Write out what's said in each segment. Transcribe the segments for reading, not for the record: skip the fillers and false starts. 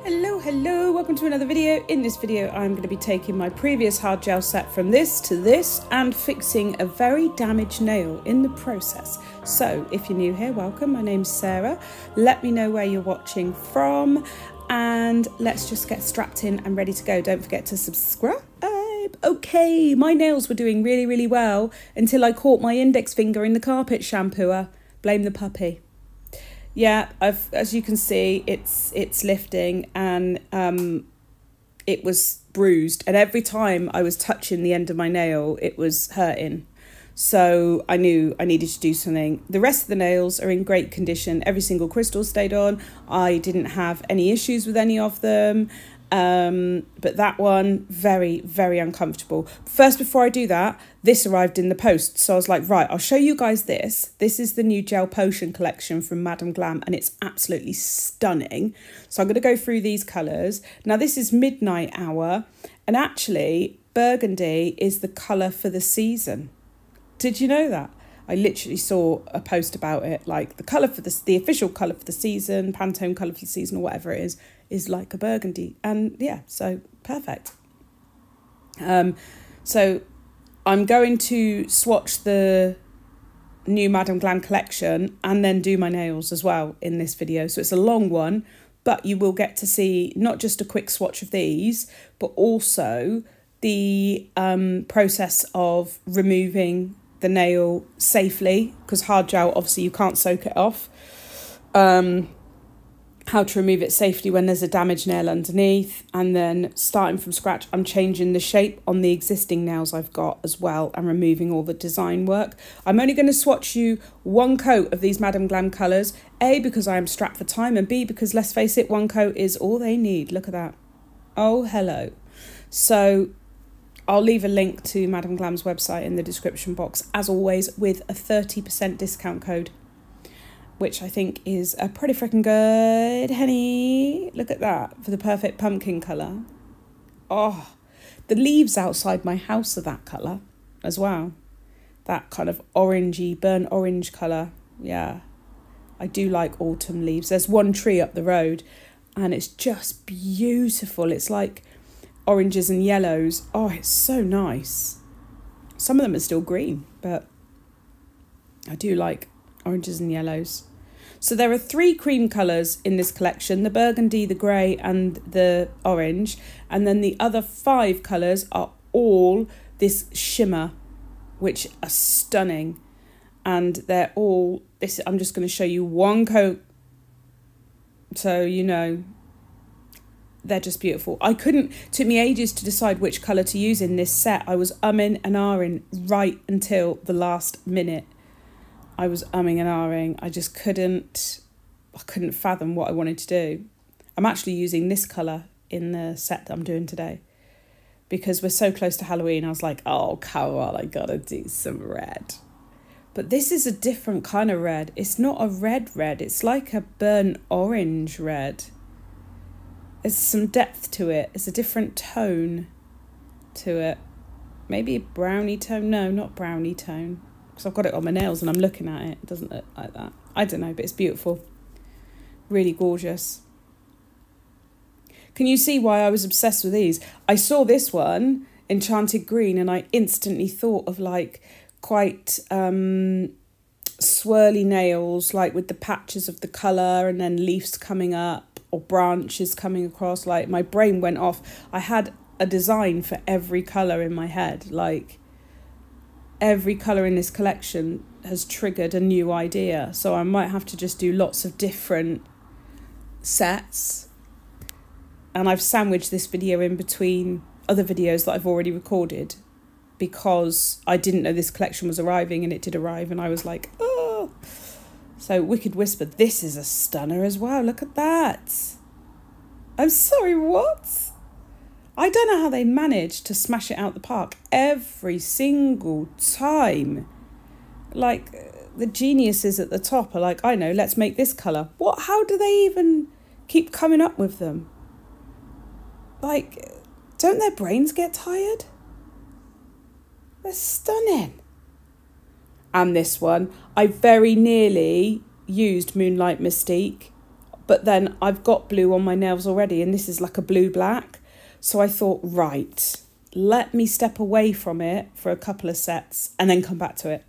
Hello, welcome to another video. In this video I'm going to be taking my previous hard gel set from this to this and fixing a very damaged nail in the process. So if you're new here, welcome, my name's Sarah. Let me know where you're watching from and let's just get strapped in and ready to go. Don't forget to subscribe. Okay, my nails were doing really well until I caught my index finger in the carpet shampooer. Blame the puppy. Yeah, as you can see, it's lifting and it was bruised. And every time I was touching the end of my nail, it was hurting. So I knew I needed to do something. The rest of the nails are in great condition. Every single crystal stayed on. I didn't have any issues with any of them. But that one, very uncomfortable. First, before I do that, this arrived in the post. So I was like, right, I'll show you guys this. This is the new gel potion collection from Madam Glam and it's absolutely stunning. So I'm going to go through these colours. Now this is midnight hour and actually burgundy is the colour for the season. Did you know that? I literally saw a post about it, like the colour for the official colour for the season, Pantone colour for the season or whatever it is like a burgundy. And yeah, so perfect. So I'm going to swatch the new Madam Glam collection and then do my nails as well in this video. So it's a long one, but you will get to see not just a quick swatch of these, but also the process of removing the nail safely, because hard gel, obviously you can't soak it off. How to remove it safely when there's a damaged nail underneath, and then starting from scratch I'm changing the shape on the existing nails I've got as well and removing all the design work. I'm only going to swatch you one coat of these Madam Glam colours, A, because I am strapped for time, and B, because let's face it, one coat is all they need. Look at that. Oh hello. So I'll leave a link to Madam Glam's website in the description box, as always, with a 30% discount code, which I think is a pretty freaking good, honey. Look at that, for the perfect pumpkin colour. Oh, the leaves outside my house are that colour as well. That kind of orangey, burnt orange colour. Yeah, I do like autumn leaves. There's one tree up the road and it's just beautiful. It's like oranges and yellows. Oh, it's so nice. Some of them are still green, but I do like oranges and yellows. So there are 3 cream colours in this collection: the burgundy, the grey and the orange, and then the other 5 colours are all this shimmer, which are stunning, and they're all this. I'm just going to show you one coat so you know they're just beautiful. Took me ages to decide which colour to use in this set. I was umming and ahhing right until the last minute. I was umming and ahhing. I just couldn't fathom what I wanted to do. I'm actually using this colour in the set that I'm doing today because we're so close to Halloween. I was like, oh, come on, I gotta do some red. But this is a different kind of red. It's not a red, it's like a burnt orange red. There's some depth to it. It's a different tone to it. Maybe a brownie tone. No, not brownie tone. Because I've got it on my nails and I'm looking at it. It doesn't look like that. I don't know, but it's beautiful. Really gorgeous. Can you see why I was obsessed with these? I saw this one, Enchanted Green, and I instantly thought of like quite swirly nails, like with the patches of the colour and then leaves coming up or branches coming across. Like my brain went off. I had a design for every colour in my head. Like every colour in this collection has triggered a new idea. So I might have to just do lots of different sets. And I've sandwiched this video in between other videos that I've already recorded because I didn't know this collection was arriving, and it did arrive and I was like, oh. So Wicked Whisper, this is a stunner as well. Look at that. I'm sorry, what? I don't know how they managed to smash it out the park every single time. Like, the geniuses at the top are like, I know, let's make this colour. What? How do they even keep coming up with them? Like, don't their brains get tired? They're stunning. And this one, I very nearly used Moonlight Mystique, but then I've got blue on my nails already, and this is like a blue-black. So I thought, right, let me step away from it for a couple of sets and then come back to it,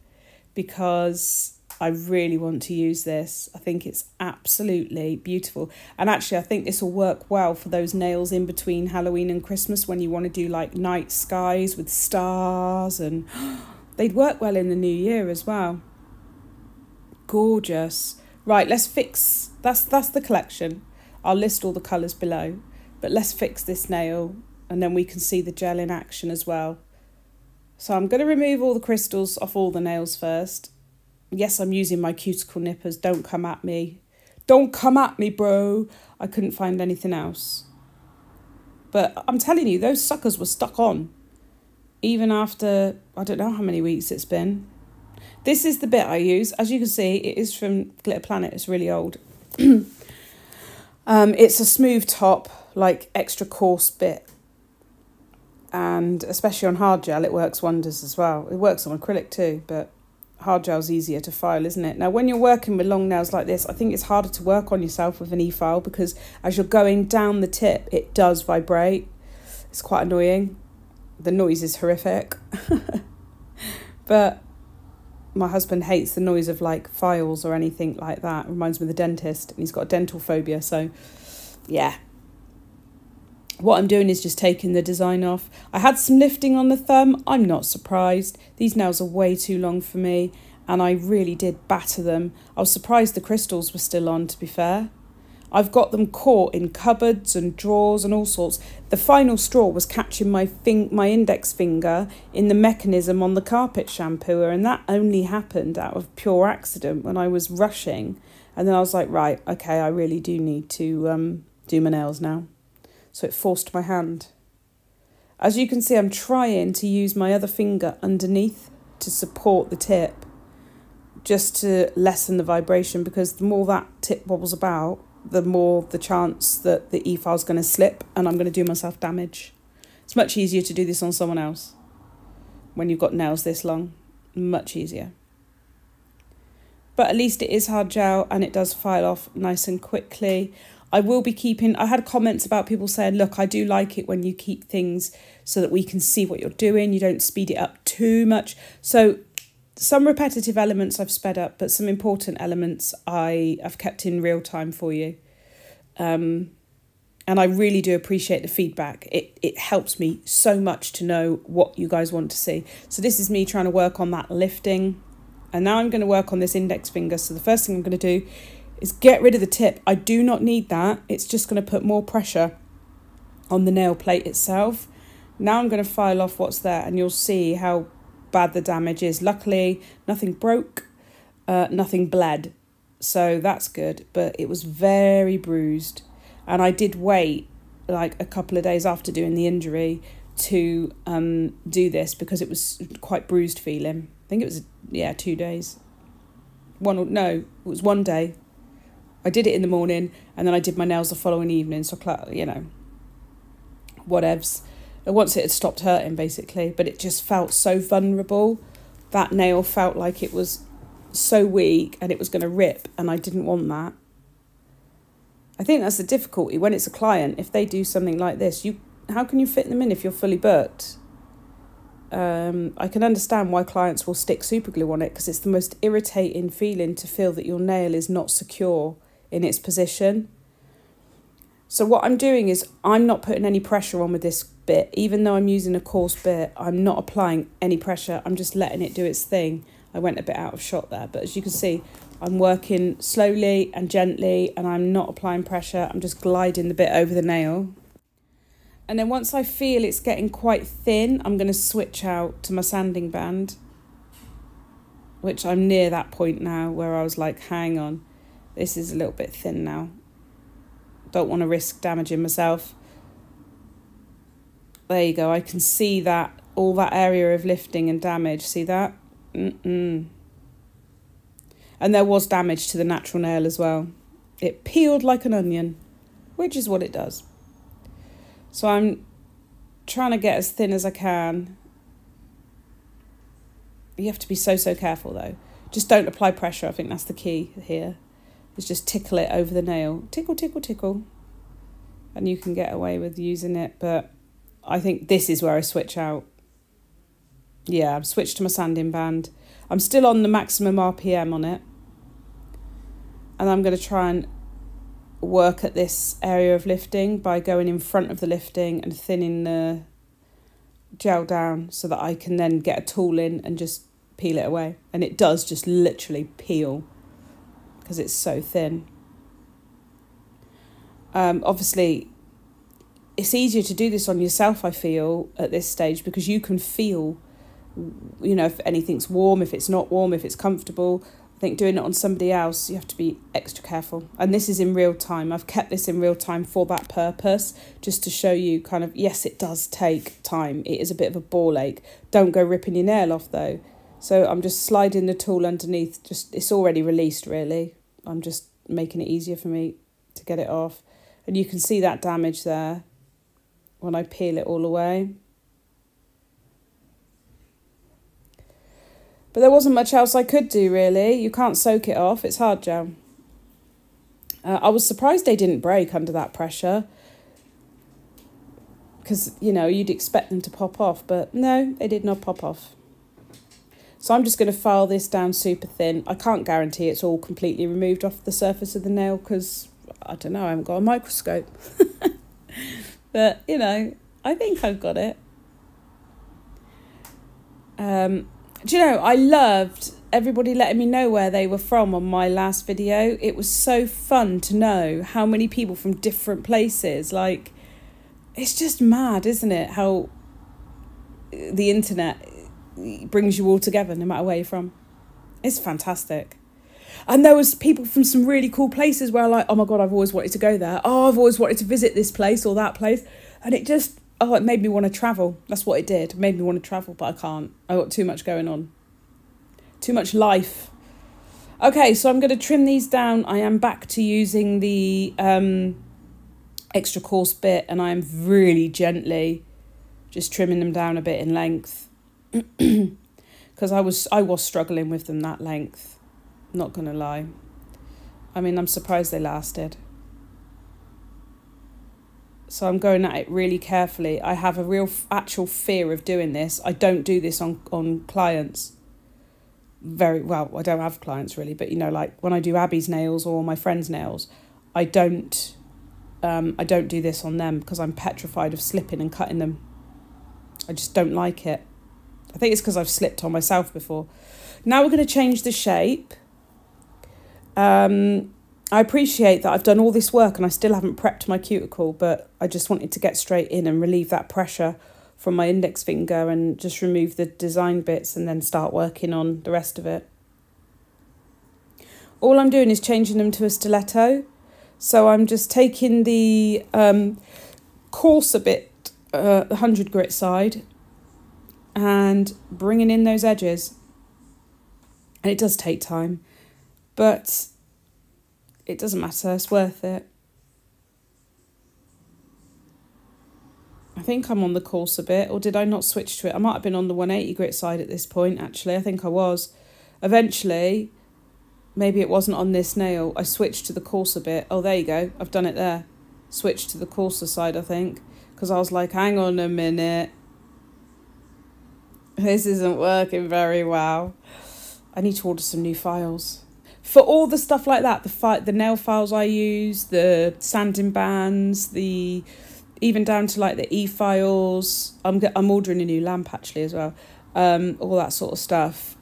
because I really want to use this. I think it's absolutely beautiful. And actually, I think this will work well for those nails in between Halloween and Christmas when you want to do like night skies with stars, and they'd work well in the new year as well. Gorgeous. Right, let's fix, that's the collection. I'll list all the colours below, but let's fix this nail and then we can see the gel in action as well. So I'm going to remove all the crystals off all the nails first. Yes, I'm using my cuticle nippers. Don't come at me. Don't come at me, bro. I couldn't find anything else. But I'm telling you, those suckers were stuck on. Even after, I don't know how many weeks it's been. This is the bit I use. As you can see, it is from Glitter Planet. It's really old. It's a smooth top, like extra coarse bit. And especially on hard gel, it works wonders as well. It works on acrylic too, but hard gel's easier to file, isn't it? Now, when you're working with long nails like this, I think it's harder to work on yourself with an e-file, because as you're going down the tip, it does vibrate. It's quite annoying. The noise is horrific. But my husband hates the noise of like files or anything like that. It reminds me of the dentist, and he's got a dental phobia. So yeah, what I'm doing is just taking the design off. I had some lifting on the thumb. I'm not surprised. These nails are way too long for me, and I really did batter them. I was surprised the crystals were still on, to be fair. I've got them caught in cupboards and drawers and all sorts. The final straw was catching my index finger in the mechanism on the carpet shampooer, and that only happened out of pure accident when I was rushing. And then I was like, right, okay, I really do need to do my nails now. So it forced my hand. As you can see, I'm trying to use my other finger underneath to support the tip, just to lessen the vibration, because the more that tip wobbles about, the more the chance that the e-file is going to slip and I'm going to do myself damage. It's much easier to do this on someone else when you've got nails this long. Much easier. But at least it is hard gel and it does file off nice and quickly. I will be keeping, I had comments about people saying, look, I do like it when you keep things so that we can see what you're doing. You don't speed it up too much. So some repetitive elements I've sped up, but some important elements I've kept in real time for you. And I really do appreciate the feedback. It helps me so much to know what you guys want to see. So this is me trying to work on that lifting. And now I'm going to work on this index finger. So the first thing I'm going to do is get rid of the tip. I do not need that. It's just going to put more pressure on the nail plate itself. Now I'm going to file off what's there, and you'll see how bad the damage is. Luckily, nothing broke, nothing bled. So that's good, but it was very bruised. And I did wait like a couple of days after doing the injury to do this, because it was quite bruised feeling. I think it was, 2 days. It was 1 day. I did it in the morning, and then I did my nails the following evening. So, whatevs. Once it had stopped hurting, basically. But it just felt so vulnerable. That nail felt like it was so weak and it was going to rip, and I didn't want that. I think that's the difficulty when it's a client. If they do something like this, how can you fit them in if you're fully booked? I can understand why clients will stick super glue on it, because it's the most irritating feeling to feel that your nail is not secure in its position. So what I'm doing is I'm not putting any pressure on with this bit. Even though I'm using a coarse bit, I'm not applying any pressure. I'm just letting it do its thing. I went a bit out of shot there, but as you can see, I'm working slowly and gently, and I'm not applying pressure. I'm just gliding the bit over the nail. And then once I feel it's getting quite thin, I'm going to switch out to my sanding band, which I'm near that point now where I was like, hang on, this is a little bit thin now. Don't want to risk damaging myself. There you go. I can see that, all that area of lifting and damage. See that? And there was damage to the natural nail as well. It peeled like an onion, which is what it does. So I'm trying to get as thin as I can. You have to be so careful though. Just don't apply pressure. I think that's the key here. is just tickle it over the nail. Tickle, tickle, tickle. And you can get away with using it, but I think this is where I switch out. Yeah, I've switched to my sanding band. I'm still on the maximum RPM on it. And I'm going to try and work at this area of lifting by going in front of the lifting and thinning the gel down so that I can then get a tool in and just peel it away. And it does just literally peel because it's so thin. Obviously, it's easier to do this on yourself, I feel, at this stage, because you can feel, you know, if anything's warm, if it's not warm, if it's comfortable. I think doing it on somebody else, you have to be extra careful. And this is in real time. I've kept this in real time for that purpose, just to show you kind of, yes, it does take time. It is a bit of a ball ache. Don't go ripping your nail off, though. So I'm just sliding the tool underneath. Just it's already released, really. I'm just making it easier for me to get it off. And you can see that damage there when I peel it all away. But there wasn't much else I could do, really. You can't soak it off. It's hard gel. I was surprised they didn't break under that pressure. Because, you know, you'd expect them to pop off. But no, they did not pop off. So I'm just going to file this down super thin. I can't guarantee it's all completely removed off the surface of the nail because, I don't know, I haven't got a microscope. But, you know, I think I've got it. Do you know, I loved everybody letting me know where they were from on my last video. It was so fun to know how many people from different places. Like, it's just mad, isn't it? How the internet brings you all together no matter where you're from. It's fantastic. And there was people from some really cool places where I'm like, oh my God, I've always wanted to go there. Oh, I've always wanted to visit this place or that place. And it just... oh, it made me want to travel. That's what it did. It made me want to travel, but I can't. I got too much going on. Too much life. Okay, so I'm going to trim these down. I am back to using the extra coarse bit, and I am really gently just trimming them down a bit in length. Because I was struggling with them that length. Not going to lie. I mean, I'm surprised they lasted. So I'm going at it really carefully. I have a real actual fear of doing this. I don't do this on clients. Very well, I don't have clients really, but you know, like when I do Abby's nails or my friend's nails, I don't do this on them because I'm petrified of slipping and cutting them. I just don't like it. I think it's because I've slipped on myself before. Now we're going to change the shape. I appreciate that I've done all this work and I still haven't prepped my cuticle, but I just wanted to get straight in and relieve that pressure from my index finger and just remove the design bits and then start working on the rest of it. All I'm doing is changing them to a stiletto. So I'm just taking the coarser bit, the 100 grit side, and bringing in those edges. And it does take time, but it doesn't matter, it's worth it. I think I'm on the coarser bit, or did I not switch to it? I might have been on the 180 grit side at this point, actually. I think I was. Eventually, maybe it wasn't on this nail, I switched to the coarser bit. Oh, there you go, I've done it there. Switched to the coarser side, I think, because I was like, hang on a minute. This isn't working very well. I need to order some new files. For all the stuff like that, the nail files I use, the sanding bands, even down to like the e-files. I'm ordering a new lamp actually as well. All that sort of stuff.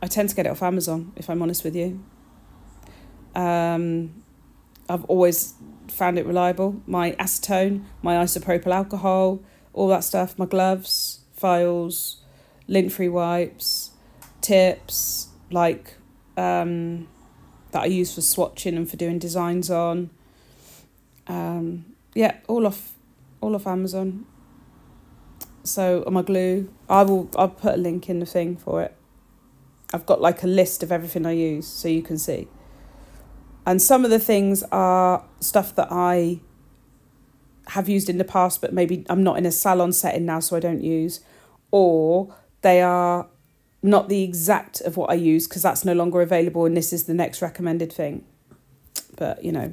I tend to get it off Amazon, if I'm honest with you. I've always found it reliable. My acetone, my isopropyl alcohol, all that stuff. My gloves, files, lint-free wipes, tips, like... that I use for swatching and for doing designs on. Yeah, all off Amazon. So my glue, I'll put a link in the thing for it. I've got like a list of everything I use so you can see. And some of the things are stuff that I have used in the past, but maybe I'm not in a salon setting now, so I don't use. Or they are not the exact of what I use because that's no longer available and this is the next recommended thing. but you know.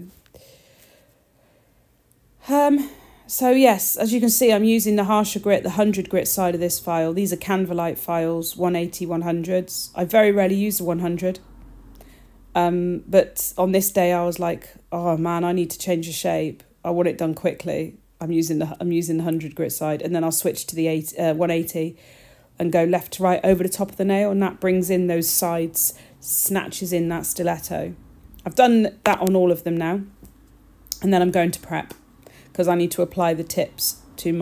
So yes, as you can see, I'm using the harsher grit, the 100 grit side of this file. These are Canvalite files, 180, 100s. I very rarely use the 100. But on this day I was like, oh man, I need to change the shape. I want it done quickly. I'm using the 100 grit side, and then I'll switch to the 180 and go left to right over the top of the nail, and that brings in those sides, snatches in that stiletto. I've done that on all of them now, and then I'm going to prep, because I need to apply the tip to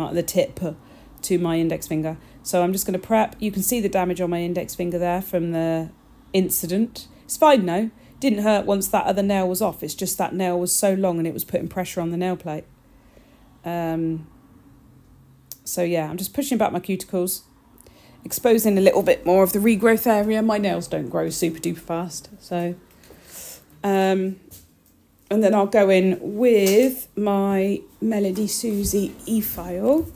my index finger. So I'm just going to prep. You can see the damage on my index finger there from the incident. It's fine now. Didn't hurt once that other nail was off. It's just that nail was so long and it was putting pressure on the nail plate. So yeah, I'm just pushing back my cuticles, exposing a little bit more of the regrowth area. My nails don't grow super duper fast. So, and then I'll go in with my Melody Susie e-file.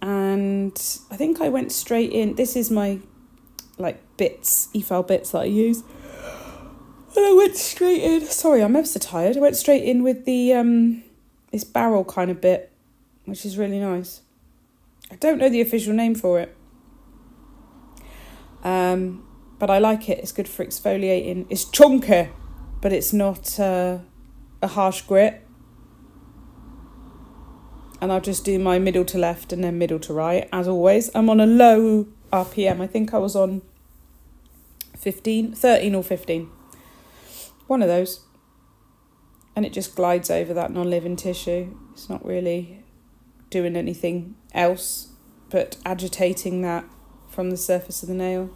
And I think I went straight in. This is my e-file bits that I use. And I went straight in. Sorry, I'm ever so tired. I went straight in with the this barrel kind of bit, which is really nice. I don't know the official name for it. But I like it. It's good for exfoliating. It's chunky, but it's not a harsh grit. And I'll just do my middle to left and then middle to right, as always. I'm on a low RPM. I think I was on 13 or 15. One of those. And it just glides over that non-living tissue. It's not really doing anything else but agitating that from the surface of the nail.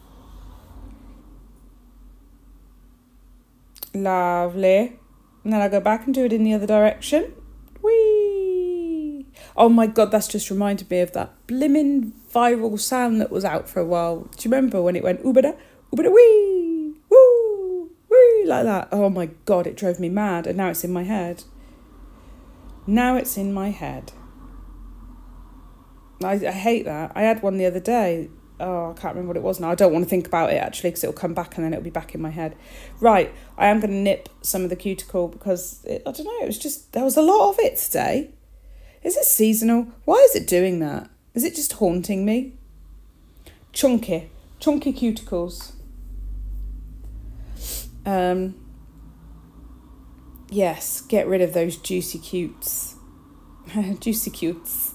Lovely. And then I'll go back and do it in the other direction. Whee! Oh my God, that's just reminded me of that blimmin' viral sound that was out for a while. Do you remember when it went oobada, oobada wee, woo, wee, like that? Oh my God, it drove me mad, and now it's in my head. Now it's in my head. I hate that. I had one the other day. Oh, I can't remember what it was now. I don't want to think about it, actually, because it'll come back and then it'll be back in my head. Right, I am going to nip some of the cuticle because, I don't know, it was just, there was a lot of it today. Is it seasonal? Why is it doing that? Is it just haunting me? Chunky cuticles. Yes, get rid of those juicy cutes. Juicy cutes.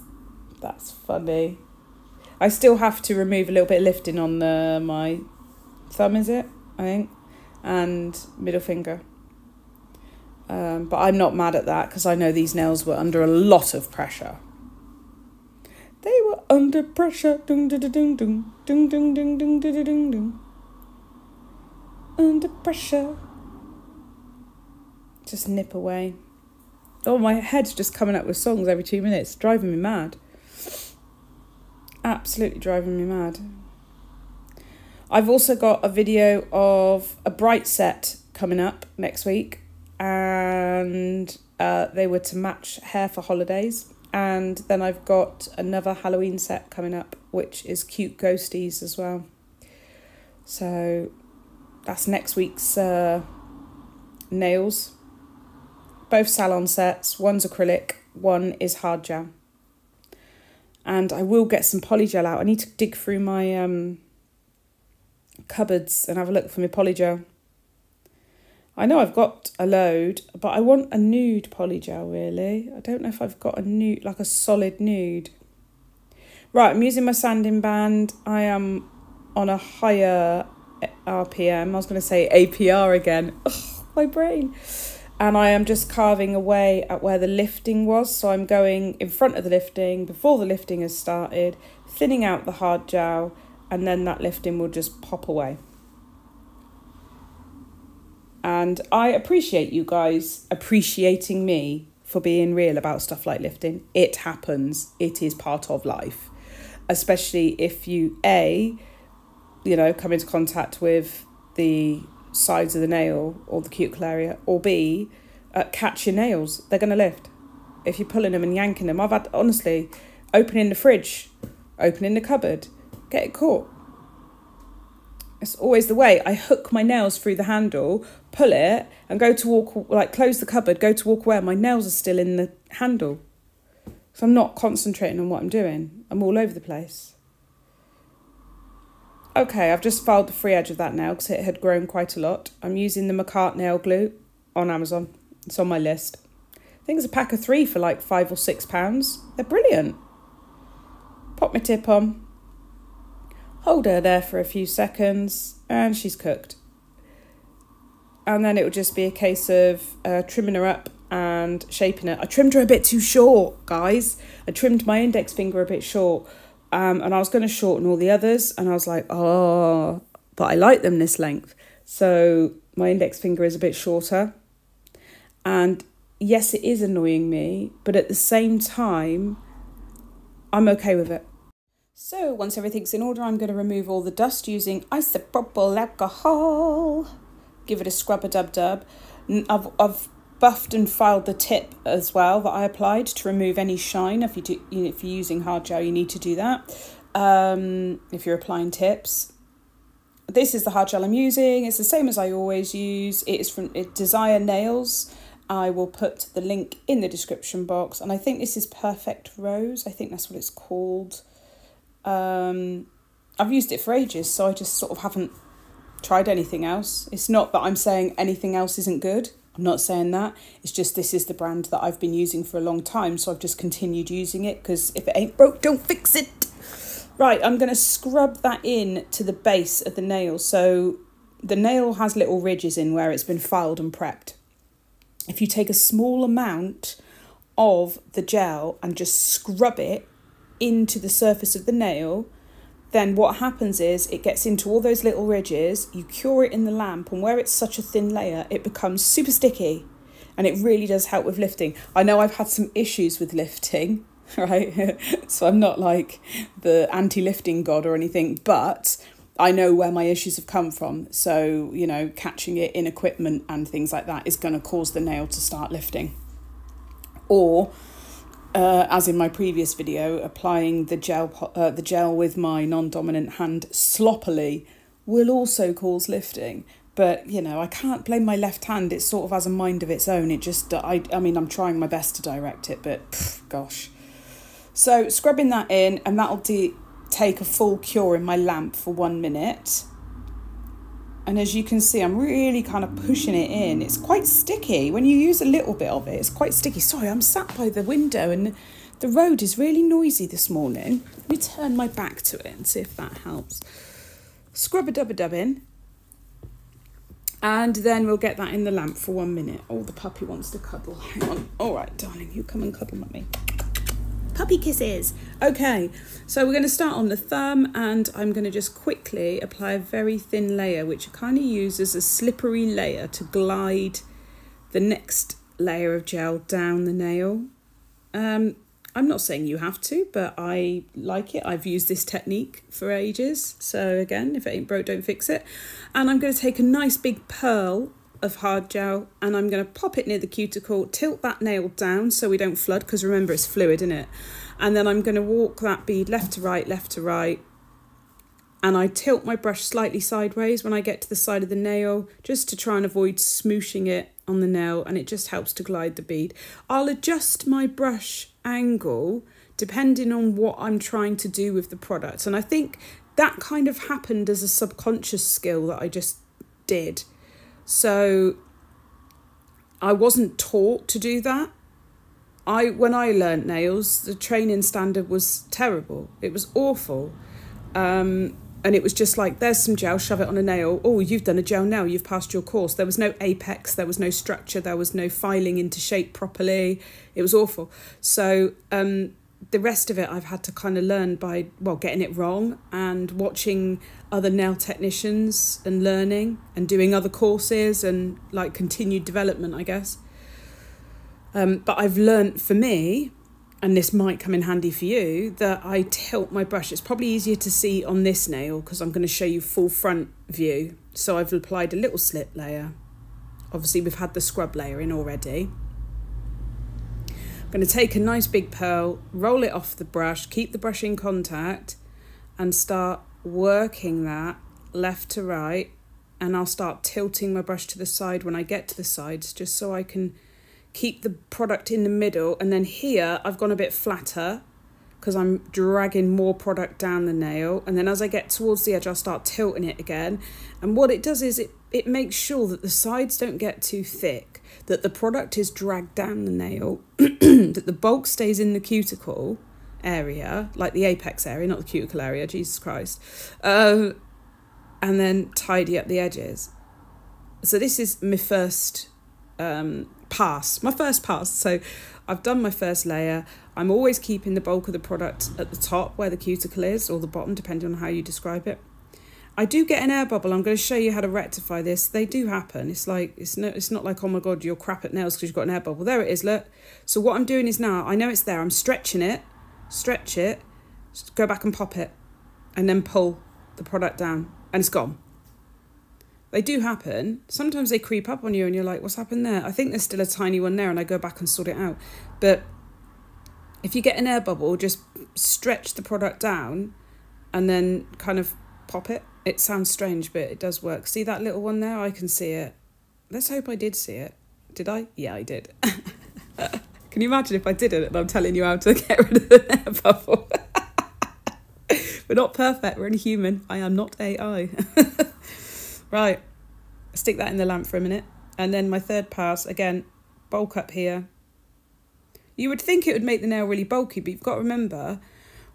That's funny. I still have to remove a little bit of lifting on my thumb, is it? I think. And middle finger. But I'm not mad at that because I know these nails were under a lot of pressure. They were under pressure. Dung, dung, dung, dung, dung, dung, dung, dung, dung, dung, dung. Under pressure. Just nip away. Oh, my head's just coming up with songs every 2 minutes. Driving me mad. Absolutely driving me mad. I've also got a video of a bright set coming up next week, and they were to match hair for holidays. And then I've got another Halloween set coming up, which is cute ghosties as well. So that's next week's nails. Both salon sets. One's acrylic, one is hard gel. And I will get some polygel out. I need to dig through my cupboards and have a look for my polygel. I know I've got a load, but I want a nude polygel, really. I don't know if I've got a nude, like a solid nude. Right, I'm using my sanding band. I am on a higher RPM. I was going to say APR again. Ugh, my brain. And I am just carving away at where the lifting was. So I'm going in front of the lifting, before the lifting has started, thinning out the hard gel, and then that lifting will just pop away. And I appreciate you guys appreciating me for being real about stuff like lifting. It happens. It is part of life. Especially if you, come into contact with the sides of the nail or the cuticle area, or B, catch your nails. They're going to lift if you're pulling them and yanking them. I've had, honestly, opening the fridge, opening the cupboard, get it caught. It's always the way. I hook my nails through the handle, pull it and go to walk, like close the cupboard, go to walk away, and my nails are still in the handle. So I'm not concentrating on what I'm doing. I'm all over the place. Okay, I've just filed the free edge of that nail because it had grown quite a lot. I'm using the McCart nail glue on Amazon. It's on my list. I think it's a pack of 3 for like £5 or £6. They're brilliant. Pop my tip on. Hold her there for a few seconds and she's cooked. And then it would just be a case of trimming her up and shaping it. I trimmed her a bit too short, guys. I trimmed my index finger a bit short. And I was going to shorten all the others. And I was like, oh, but I like them this length. So my index finger is a bit shorter. And yes, it is annoying me. But at the same time, I'm okay with it. So once everything's in order, I'm going to remove all the dust using isopropyl alcohol. Give it a scrub-a-dub-dub. I've buffed and filed the tip as well that I applied to remove any shine. If you're using hard gel, you need to do that. If you're applying tips, this is the hard gel I'm using. It's the same as I always use. It is from Desire Nails. I will put the link in the description box, and I think this is Perfect Rose. I think that's what it's called. I've used it for ages, so I just sort of haven't tried anything else. It's not that I'm saying anything else isn't good. I'm not saying that. It's just this is the brand that I've been using for a long time, so I've just continued using it because if it ain't broke, don't fix it. Right, I'm going to scrub that in to the base of the nail. So the nail has little ridges in where it's been filed and prepped. If you take a small amount of the gel and just scrub it into the surface of the nail, then what happens is it gets into all those little ridges, you cure it in the lamp, and where it's such a thin layer, it becomes super sticky, and it really does help with lifting. I know I've had some issues with lifting, right? So I'm not like the anti-lifting god or anything, but I know where my issues have come from. So, you know, catching it in equipment and things like that is going to cause the nail to start lifting. Or as in my previous video, applying the gel with my non-dominant hand sloppily will also cause lifting. But, you know, I can't blame my left hand. It sort of has a mind of its own. It just, I mean, I'm trying my best to direct it, but gosh. So scrubbing that in, and that'll take a full cure in my lamp for 1 minute. And as you can see, I'm really kind of pushing it in. It's quite sticky. When you use a little bit of it, it's quite sticky. Sorry, I'm sat by the window and the road is really noisy this morning. Let me turn my back to it and see if that helps. Scrub-a-dub-a-dub in. And then we'll get that in the lamp for 1 minute. Oh, the puppy wants to cuddle. Hang on. All right, darling, you come and cuddle with me. Puppy kisses. Okay, so we're going to start on the thumb, and I'm going to just quickly apply a very thin layer, which I kind of use as a slippery layer to glide the next layer of gel down the nail. I'm not saying you have to, but I like it. I've used this technique for ages. So again, if it ain't broke, don't fix it. And I'm going to take a nice big pearl of hard gel, and I'm going to pop it near the cuticle, tilt that nail down so we don't flood, because remember it's fluid, isn't it? And then I'm going to walk that bead left to right, and I tilt my brush slightly sideways when I get to the side of the nail, just to try and avoid smooshing it on the nail, and it just helps to glide the bead. I'll adjust my brush angle depending on what I'm trying to do with the product, and I think that kind of happened as a subconscious skill that I just did. So I wasn't taught to do that. When I learnt nails, the training standard was terrible. It was awful. And it was just like, there's some gel, shove it on a nail. Oh, you've done a gel nail, you've passed your course. There was no apex, there was no structure, there was no filing into shape properly. It was awful. So the rest of it I've had to kind of learn by, well, getting it wrong and watching other nail technicians and learning and doing other courses and like continued development, I guess. But I've learnt for me, and this might come in handy for you, that I tilt my brush. It's probably easier to see on this nail because I'm going to show you full front view. So I've applied a little slip layer. Obviously we've had the scrub layer in already. I'm going to take a nice big pearl, roll it off the brush, keep the brush in contact, and start working that left to right and I'll start tilting my brush to the side when I get to the sides, just so I can keep the product in the middle. And then here I've gone a bit flatter because I'm dragging more product down the nail, and then as I get towards the edge I'll start tilting it again. And what it does is it makes sure that the sides don't get too thick, that the product is dragged down the nail, that the bulk stays in the cuticle area, like the apex area, not the cuticle area, Jesus Christ, and then tidy up the edges. So this is my first pass. So I've done my first layer. I'm always keeping the bulk of the product at the top where the cuticle is, or the bottom, depending on how you describe it. I do get an air bubble. I'm going to show you how to rectify this. They do happen. It's not like, oh my God, you're crap at nails because you've got an air bubble. There it is, look. So what I'm doing is now, I know it's there. I'm stretching it, stretch it, go back and pop it, and then pull the product down, and it's gone. They do happen. Sometimes they creep up on you and you're like, what's happened there? I think there's still a tiny one there, and I go back and sort it out. But if you get an air bubble, just stretch the product down and then kind of pop it. It sounds strange, but it does work. See that little one there? I can see it. Let's hope I did see it. Did I? Yeah, I did. Can you imagine if I didn't and I'm telling you how to get rid of an air bubble? We're not perfect. We're only human. I am not AI. Right. Stick that in the lamp for a minute. And then my third pass, again, bulk up here. You would think it would make the nail really bulky, but you've got to remember,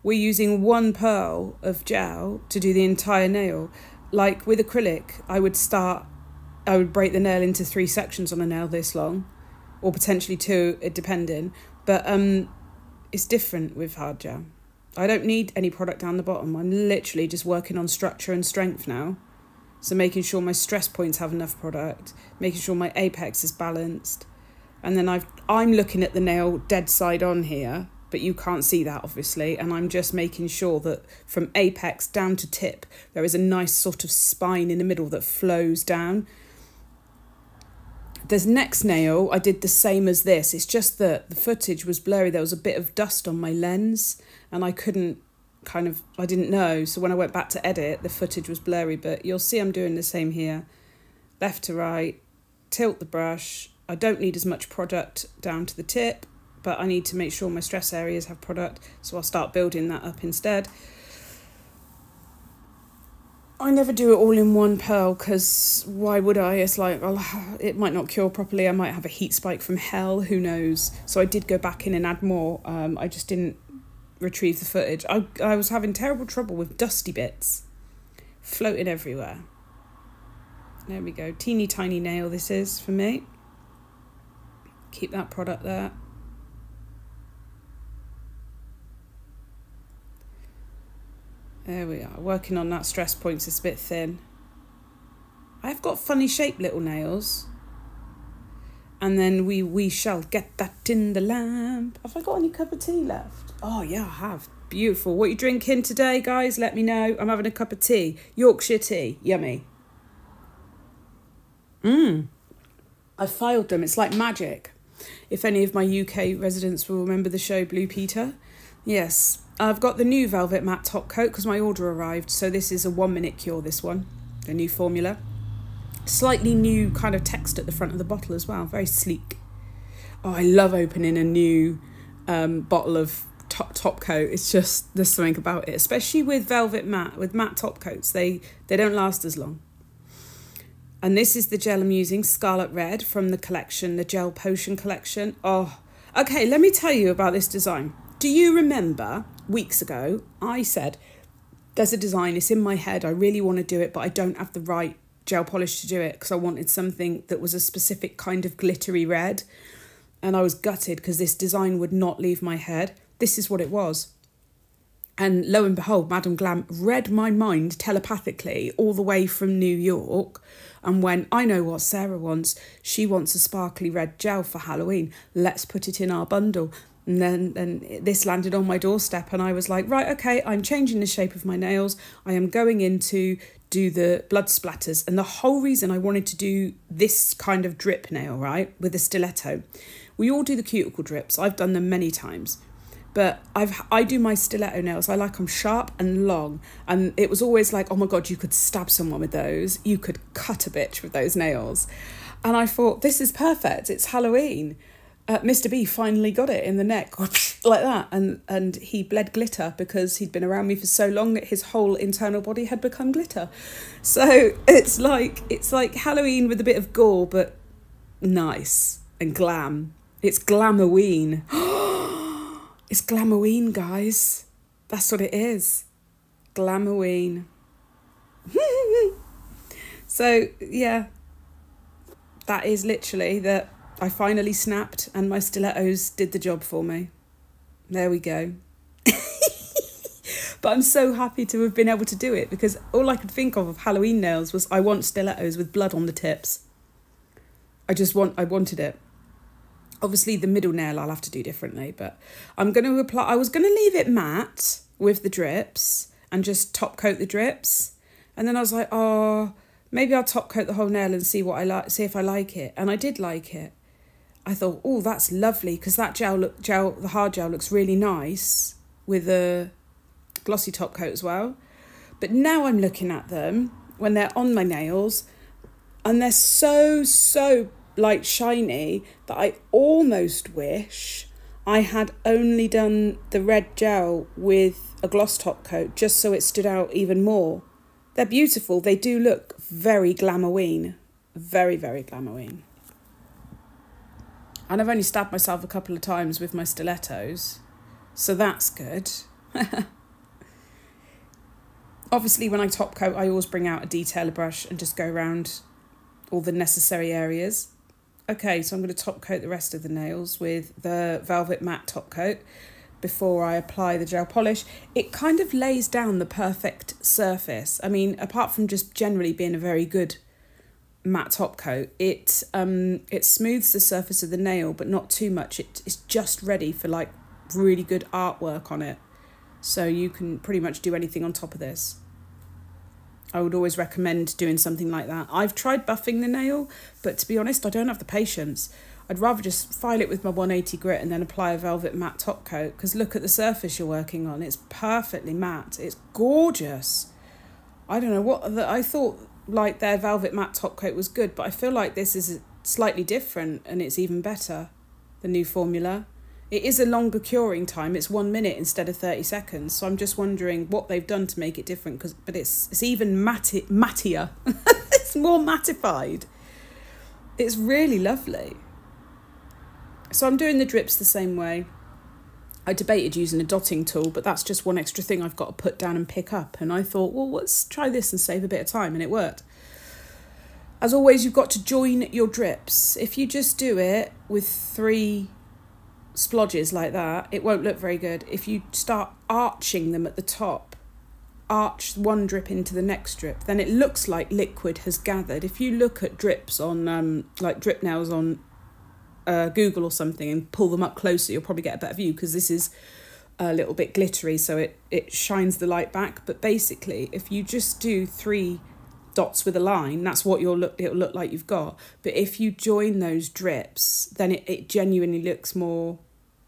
we're using one pearl of gel to do the entire nail. Like with acrylic, I would break the nail into 3 sections on a nail this long, or potentially 2, depending. But it's different with hard gel. I don't need any product down the bottom. I'm literally just working on structure and strength now. So making sure my stress points have enough product, making sure my apex is balanced. And then I'm looking at the nail dead side on here, but you can't see that obviously. And I'm just making sure that from apex down to tip, there is a nice sort of spine in the middle that flows down. This next nail, I did the same as this. It's just that the footage was blurry. There was a bit of dust on my lens and I didn't know. So when I went back to edit, the footage was blurry, but you'll see I'm doing the same here. Left to right, tilt the brush. I don't need as much product down to the tip, but I need to make sure my stress areas have product, so I'll start building that up instead. I never do it all in one pearl, because why would I? It's like, it might not cure properly, I might have a heat spike from hell, who knows? So I did go back in and add more. I just didn't retrieve the footage. I was having terrible trouble with dusty bits floating everywhere. There we go, teeny tiny nail this is for me. Keep that product there. There we are, working on that stress points. It's a bit thin. I've got funny shaped little nails. And then we shall get that in the lamp. Have I got any cup of tea left? Oh yeah, I have. Beautiful. What are you drinking today, guys? Let me know. I'm having a cup of tea. Yorkshire tea. Yummy. I filed them. It's like magic. If any of my UK residents will remember the show Blue Peter. Yes. I've got the new Velvet Matte top coat because my order arrived. So this is a 1-minute cure, this one. The new formula. Slightly new kind of text at the front of the bottle as well. Very sleek. Oh, I love opening a new bottle of top coat. It's just, there's something about it. Especially with Velvet Matte, with matte top coats. They don't last as long. And this is the gel I'm using, Scarlet Red, from the collection, the Gel Potion collection. Oh, okay, let me tell you about this design. Do you remember, weeks ago, I said, there's a design, it's in my head, I really want to do it, but I don't have the right gel polish to do it because I wanted something that was a specific kind of glittery red. And I was gutted because this design would not leave my head. This is what it was. And lo and behold, Madame Glam read my mind telepathically all the way from New York and went, I know what Sarah wants. She wants a sparkly red gel for Halloween. Let's put it in our bundle. And then this landed on my doorstep and I was like, right, okay, I'm changing the shape of my nails. I am going in to do the blood splatters. And the whole reason I wanted to do this kind of drip nail, right, with a stiletto. We all do the cuticle drips. I've done them many times. But I do my stiletto nails. I like them sharp and long. And it was always like, oh my God, you could stab someone with those. You could cut a bitch with those nails. And I thought, this is perfect. It's Halloween. Mr. B finally got it in the neck, like that. And he bled glitter because he'd been around me for so long that his whole internal body had become glitter. So it's like Halloween with a bit of gore, but nice and glam. It's Glamoween. It's Glamoween, guys. That's what it is. Glamoween. So, yeah. That is literally that I finally snapped and my stilettos did the job for me. There we go. But I'm so happy to have been able to do it because all I could think of Halloween nails was I want stilettos with blood on the tips. I wanted it. Obviously, the middle nail I'll have to do differently, but I'm going to apply. I was going to leave it matte with the drips and just top coat the drips. And then I was like, oh, maybe I'll top coat the whole nail and see if I like it. And I did like it. I thought, oh, that's lovely because that the hard gel looks really nice with a glossy top coat as well. But now I'm looking at them when they're on my nails and they're so like shiny that I almost wish I had only done the red gel with a gloss top coat just so it stood out even more. They're beautiful. They do look very Glamoween. Very, very Glamoween. And I've only stabbed myself a couple of times with my stilettos, so that's good. Obviously, when I top coat, I always bring out a detailer brush and just go around all the necessary areas. Okay, so I'm going to top coat the rest of the nails with the Velvet Matte top coat before I apply the gel polish. It kind of lays down the perfect surface. I mean, apart from just generally being a very good matte top coat, it smooths the surface of the nail, but not too much. It's just ready for like really good artwork on it. So you can pretty much do anything on top of this. I would always recommend doing something like that. I've tried buffing the nail, but to be honest, I don't have the patience. I'd rather just file it with my 180 grit and then apply a Velvet Matte top coat, because look at the surface you're working on. It's perfectly matte. It's gorgeous. I don't know what... I thought like their Velvet Matte top coat was good, but I feel like this is slightly different and it's even better, the new formula. It is a longer curing time. It's 1 minute instead of 30 seconds. So I'm just wondering what they've done to make it different. But it's even mattier. It's more mattified. It's really lovely. So I'm doing the drips the same way. I debated using a dotting tool, but that's just one extra thing I've got to put down and pick up. And I thought, well, let's try this and save a bit of time. And it worked. As always, you've got to join your drips. If you just do it with 3 splodges like that, it won't look very good. If you start arching them at the top, arch one drip into the next drip, then it looks like liquid has gathered. If you look at drips on like drip nails on Google or something and pull them up closer, you'll probably get a better view, because this is a little bit glittery, so it shines the light back. But basically, if you just do 3 dots with a line, that's what it'll look like you've got. But if you join those drips, then it genuinely looks more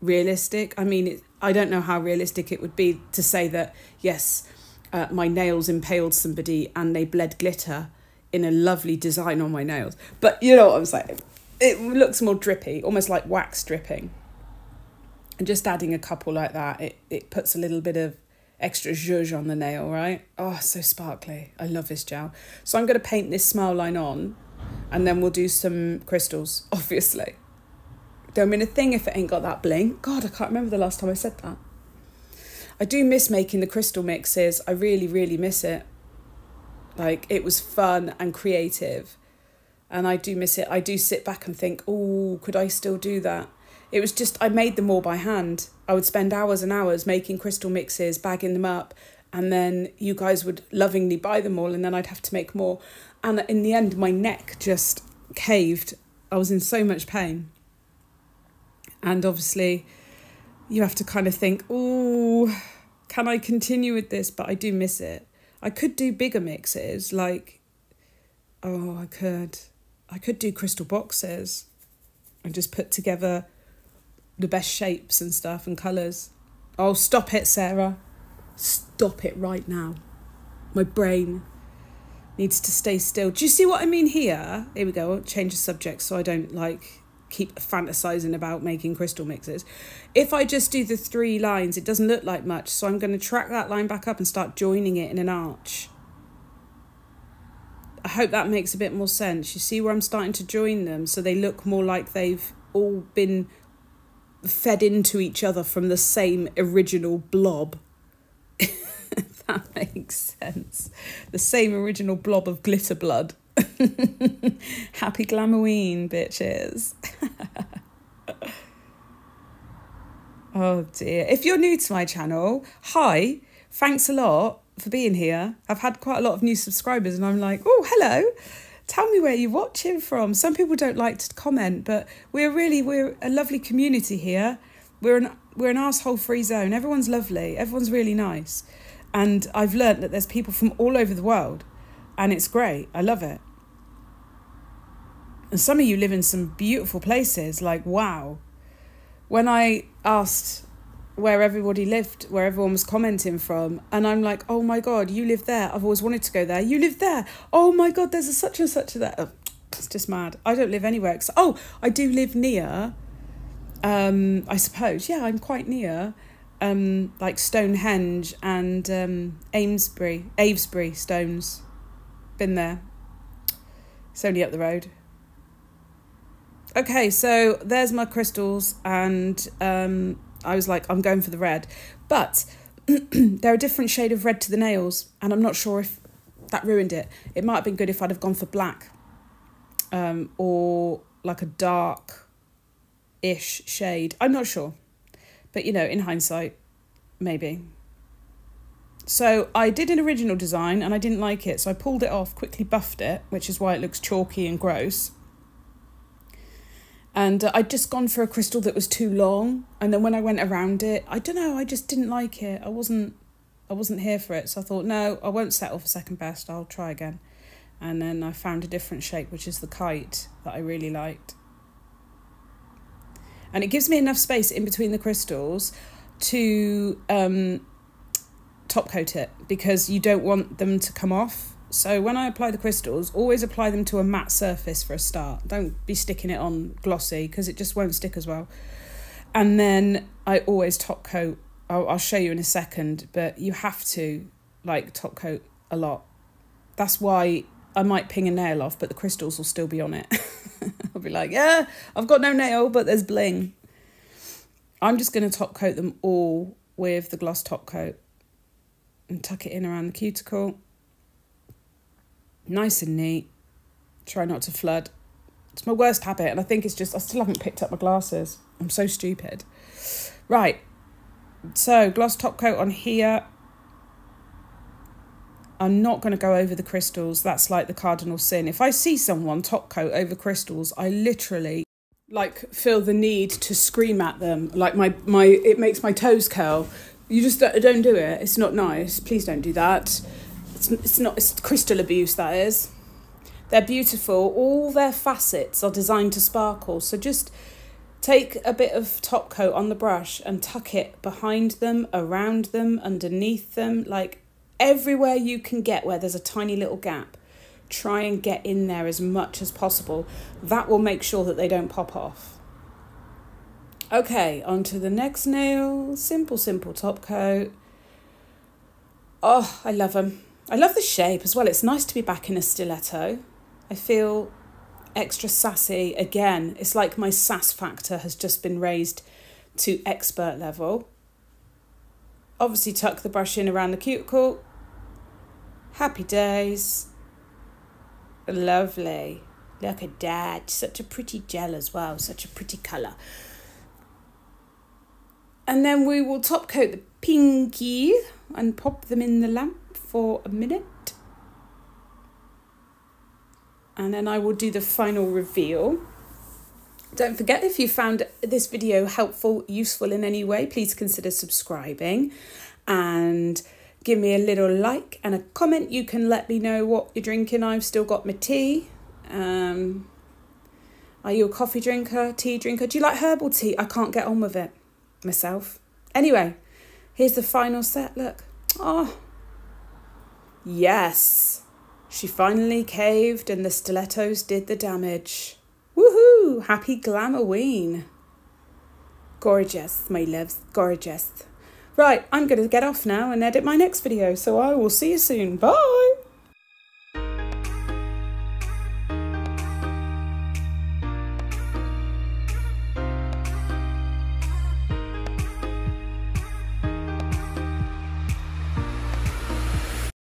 realistic. I mean, I don't know how realistic it would be to say that, yes, my nails impaled somebody and they bled glitter in a lovely design on my nails. But you know what I'm saying? It looks more drippy, almost like wax dripping. And just adding a couple like that, it puts a little bit of extra zhuzh on the nail, right? Oh, so sparkly. I love this gel. So I'm going to paint this smile line on, and then we'll do some crystals, obviously. Don't mean a thing if it ain't got that bling. God, I can't remember the last time I said that. I do miss making the crystal mixes. I really, really miss it. Like, it was fun and creative, and I do miss it. I do sit back and think, oh, could I still do that? It was just, I made them all by hand. I would spend hours and hours making crystal mixes, bagging them up, and then you guys would lovingly buy them all, and then I'd have to make more. And in the end, my neck just caved. I was in so much pain. And obviously, you have to kind of think, oh, can I continue with this? But I do miss it. I could do bigger mixes, like, oh, I could do crystal boxes and just put together the best shapes and stuff and colours. Oh, stop it, Sarah. Stop it right now. My brain needs to stay still. Do you see what I mean here? Here we go. I'll change the subject so I don't keep fantasizing about making crystal mixes. If I just do the 3 lines, it doesn't look like much. So I'm going to track that line back up and start joining it in an arch. I hope that makes a bit more sense. You see where I'm starting to join them so they look more like they've all been fed into each other from the same original blob. If that makes sense. The same original blob of glitter blood. Happy Glamoween, bitches. Oh dear. If you're new to my channel, hi, thanks a lot for being here. I've had quite a lot of new subscribers and I'm like, oh, hello. Tell me where you're watching from. Some people don't like to comment, but we're a lovely community here. We're an asshole free zone. Everyone's lovely. Everyone's really nice. And I've learnt that there's people from all over the world and it's great. I love it. And some of you live in some beautiful places, like, wow. When I asked where everybody lived, where everyone was commenting from, and I'm like, oh my God, you live there. I've always wanted to go there. You live there. Oh my God, there's a such and such there. Oh, it's just mad. I don't live anywhere. I do live near, I suppose. Yeah, I'm quite near, like Stonehenge and Avesbury Stones. Been there. It's only up the road. Okay, so there's my crystals, and I was like, I'm going for the red. But they're a different shade of red to the nails, and I'm not sure if that ruined it. It might have been good if I'd have gone for black, or like a dark-ish shade. I'm not sure. But, you know, in hindsight, maybe. So I did an original design, and I didn't like it, so I pulled it off, quickly buffed it, which is why it looks chalky and gross. And I'd just gone for a crystal that was too long. And then when I went around it, I don't know, I just didn't like it. I wasn't here for it. So I thought, no, I won't settle for second best. I'll try again. And then I found a different shape, which is the kite that I really liked. And it gives me enough space in between the crystals to top coat it, because you don't want them to come off. So when I apply the crystals, always apply them to a matte surface for a start. Don't be sticking it on glossy, because it just won't stick as well. And then I always top coat. I'll show you in a second, but you have to top coat a lot. That's why I might ping a nail off, but the crystals will still be on it. I'll be like, yeah, I've got no nail, but there's bling. I'm just going to top coat them all with the gloss top coat and tuck it in around the cuticle. Nice and neat. Try not to flood. It's my worst habit, and I think it's just I still haven't picked up my glasses. I'm so stupid. Right. So, gloss top coat on here. I'm not going to go over the crystals. That's like the cardinal sin. If I see someone top coat over crystals, I literally feel the need to scream at them. Like it makes my toes curl. You just don't do it. It's not nice. Please don't do that. It's crystal abuse, that is. They're beautiful. All their facets are designed to sparkle. So just take a bit of top coat on the brush and tuck it behind them, around them, underneath them, like everywhere you can get where there's a tiny little gap. Try and get in there as much as possible. That will make sure that they don't pop off. Okay, on to the next nail. Simple top coat. Oh, I love them. I love the shape as well. It's nice to be back in a stiletto. I feel extra sassy again. It's like my sass factor has just been raised to expert level. Obviously tuck the brush in around the cuticle. Happy days. Lovely. Look at that. Such a pretty gel as well. Such a pretty colour. And then we will top coat the pinky and pop them in the lamp for a minute. And then I will do the final reveal. Don't forget, if you found this video helpful, useful in any way, please consider subscribing and give me a little like and a comment. You can let me know what you're drinking. I've still got my tea. Are you a coffee drinker, tea drinker? Do you like herbal tea? I can't get on with it myself. Anyway, Here's the final set, look. Oh, yes. She finally caved and the stilettos did the damage. Woohoo! Happy Glamoween. Gorgeous, my loves, gorgeous. Right, I'm going to get off now and edit my next video, so I will see you soon. Bye!